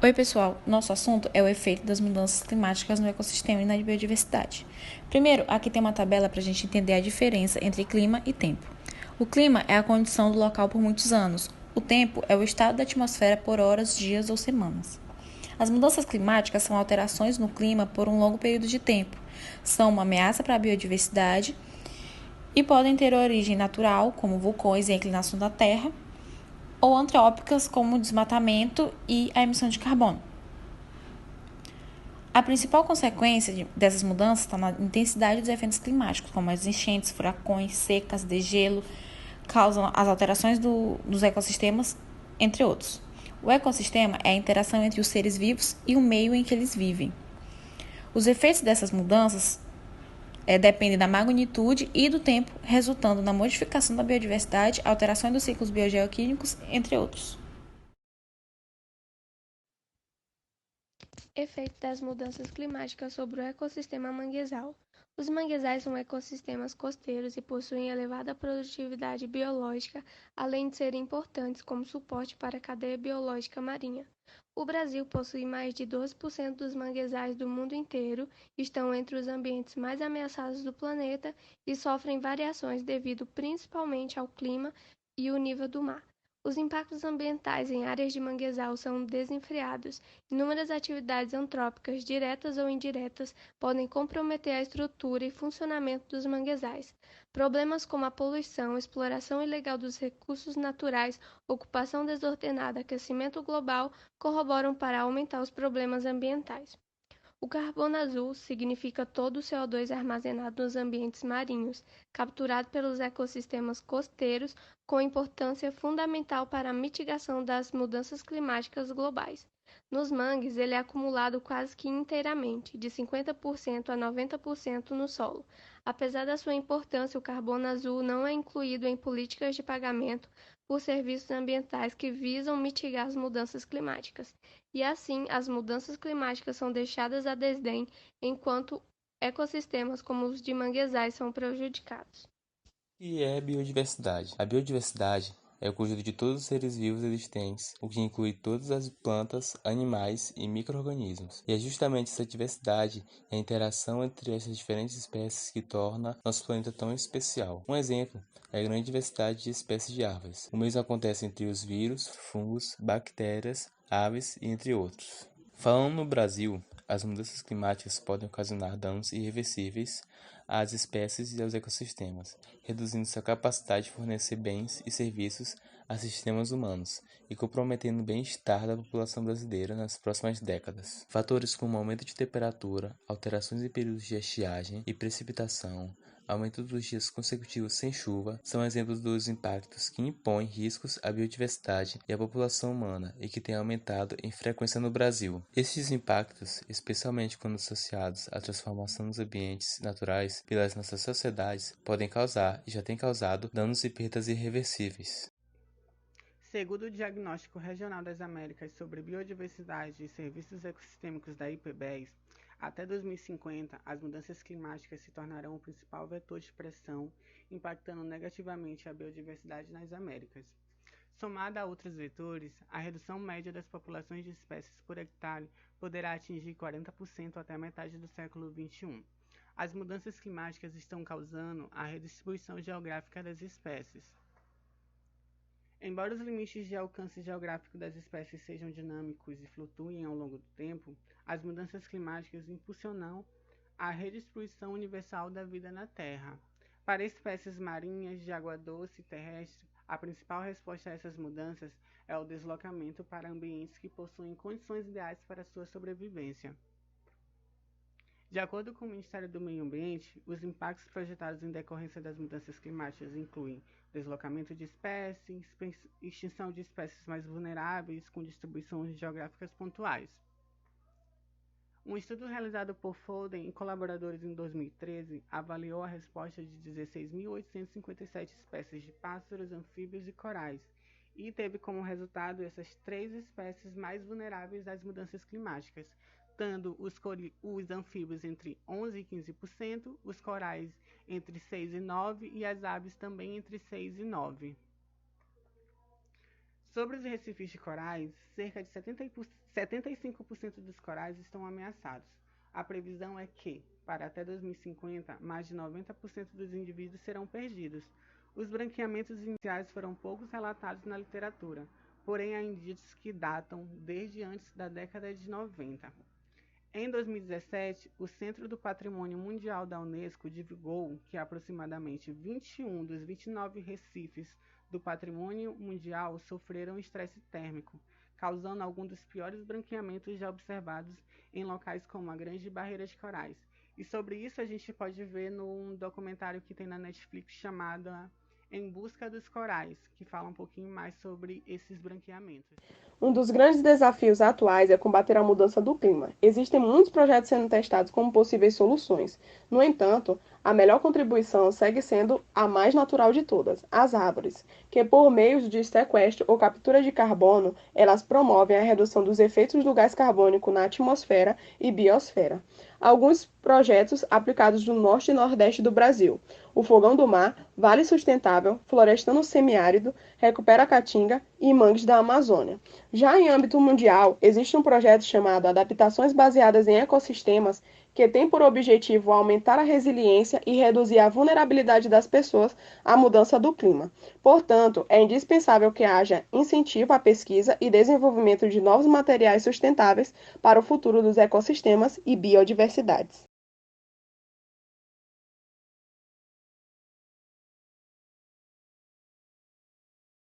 Oi, pessoal. Nosso assunto é o efeito das mudanças climáticas no ecossistema e na biodiversidade. Primeiro, aqui tem uma tabela para a gente entender a diferença entre clima e tempo. O clima é a condição do local por muitos anos. O tempo é o estado da atmosfera por horas, dias ou semanas. As mudanças climáticas são alterações no clima por um longo período de tempo. São uma ameaça para a biodiversidade e podem ter origem natural, como vulcões e a inclinação da Terra, ou antrópicas, como o desmatamento e a emissão de carbono. A principal consequência dessas mudanças está na intensidade dos eventos climáticos, como as enchentes, furacões, secas, degelo, causam as alterações dos ecossistemas, entre outros. O ecossistema é a interação entre os seres vivos e o meio em que eles vivem. Os efeitos dessas mudanças dependem da magnitude e do tempo, resultando na modificação da biodiversidade, alterações dos ciclos biogeoquímicos, entre outros. Efeito das mudanças climáticas sobre o ecossistema manguezal. Os manguezais são ecossistemas costeiros e possuem elevada produtividade biológica, além de serem importantes como suporte para a cadeia biológica marinha. O Brasil possui mais de 12% dos manguezais do mundo inteiro, estão entre os ambientes mais ameaçados do planeta e sofrem variações devido principalmente ao clima e o nível do mar. Os impactos ambientais em áreas de manguezal são desenfreados. Inúmeras atividades antrópicas, diretas ou indiretas, podem comprometer a estrutura e funcionamento dos manguezais. Problemas como a poluição, exploração ilegal dos recursos naturais, ocupação desordenada, aquecimento global corroboram para aumentar os problemas ambientais. O carbono azul significa todo o CO2 armazenado nos ambientes marinhos, capturado pelos ecossistemas costeiros, com importância fundamental para a mitigação das mudanças climáticas globais. Nos mangues, ele é acumulado quase que inteiramente, de 50% a 90% no solo. Apesar da sua importância, o carbono azul não é incluído em políticas de pagamento por serviços ambientais que visam mitigar as mudanças climáticas. E assim, as mudanças climáticas são deixadas a desdém, enquanto ecossistemas como os de manguezais são prejudicados. E é biodiversidade. A biodiversidade é o conjunto de todos os seres vivos existentes, o que inclui todas as plantas, animais e micro-organismos. E é justamente essa diversidade e a interação entre essas diferentes espécies que torna nosso planeta tão especial. Um exemplo é a grande diversidade de espécies de árvores. O mesmo acontece entre os vírus, fungos, bactérias, aves e entre outros. Falando no Brasil, as mudanças climáticas podem ocasionar danos irreversíveis às espécies e aos ecossistemas, reduzindo sua capacidade de fornecer bens e serviços a sistemas humanos e comprometendo o bem-estar da população brasileira nas próximas décadas. Fatores como aumento de temperatura, alterações em períodos de estiagem e precipitação, aumento dos dias consecutivos sem chuva, são exemplos dos impactos que impõem riscos à biodiversidade e à população humana e que têm aumentado em frequência no Brasil. Estes impactos, especialmente quando associados à transformação dos ambientes naturais pelas nossas sociedades, podem causar e já têm causado danos e perdas irreversíveis. Segundo o Diagnóstico Regional das Américas sobre Biodiversidade e Serviços Ecossistêmicos da IPBES, até 2050, as mudanças climáticas se tornarão o principal vetor de pressão, impactando negativamente a biodiversidade nas Américas. Somada a outros vetores, a redução média das populações de espécies por hectare poderá atingir 40% até a metade do século XXI. As mudanças climáticas estão causando a redistribuição geográfica das espécies. Embora os limites de alcance geográfico das espécies sejam dinâmicos e flutuem ao longo do tempo, as mudanças climáticas impulsionam a redistribuição universal da vida na Terra. Para espécies marinhas, de água doce e terrestre, a principal resposta a essas mudanças é o deslocamento para ambientes que possuem condições ideais para sua sobrevivência. De acordo com o Ministério do Meio Ambiente, os impactos projetados em decorrência das mudanças climáticas incluem deslocamento de espécies, extinção de espécies mais vulneráveis com distribuições geográficas pontuais. Um estudo realizado por Folden e colaboradores em 2013 avaliou a resposta de 16.857 espécies de pássaros, anfíbios e corais, e teve como resultado essas três espécies mais vulneráveis às mudanças climáticas, estando os anfíbios entre 11% e 15%, os corais entre 6% e 9% e as aves também entre 6% e 9%. Sobre os recifes de corais, cerca de 75% dos corais estão ameaçados. A previsão é que, para até 2050, mais de 90% dos indivíduos serão perdidos. Os branqueamentos iniciais foram poucos relatados na literatura, porém há indícios que datam desde antes da década de 90. Em 2017, o Centro do Patrimônio Mundial da Unesco divulgou que aproximadamente 21 dos 29 recifes do patrimônio mundial sofreram estresse térmico, causando alguns dos piores branqueamentos já observados em locais como a Grande Barreira de Corais. E sobre isso a gente pode ver num documentário que tem na Netflix chamado Em Busca dos Corais, que fala um pouquinho mais sobre esses branqueamentos. Um dos grandes desafios atuais é combater a mudança do clima. Existem muitos projetos sendo testados como possíveis soluções. No entanto, a melhor contribuição segue sendo a mais natural de todas, as árvores, que por meio de sequestro ou captura de carbono, elas promovem a redução dos efeitos do gás carbônico na atmosfera e biosfera. Alguns projetos aplicados no norte e nordeste do Brasil: o Fogão do Mar, Vale Sustentável, Florestano Semiárido, Recupera a Caatinga e Mangues da Amazônia. Já em âmbito mundial, existe um projeto chamado Adaptações Baseadas em Ecossistemas, que tem por objetivo aumentar a resiliência e reduzir a vulnerabilidade das pessoas à mudança do clima. Portanto, é indispensável que haja incentivo à pesquisa e desenvolvimento de novos materiais sustentáveis para o futuro dos ecossistemas e biodiversidades.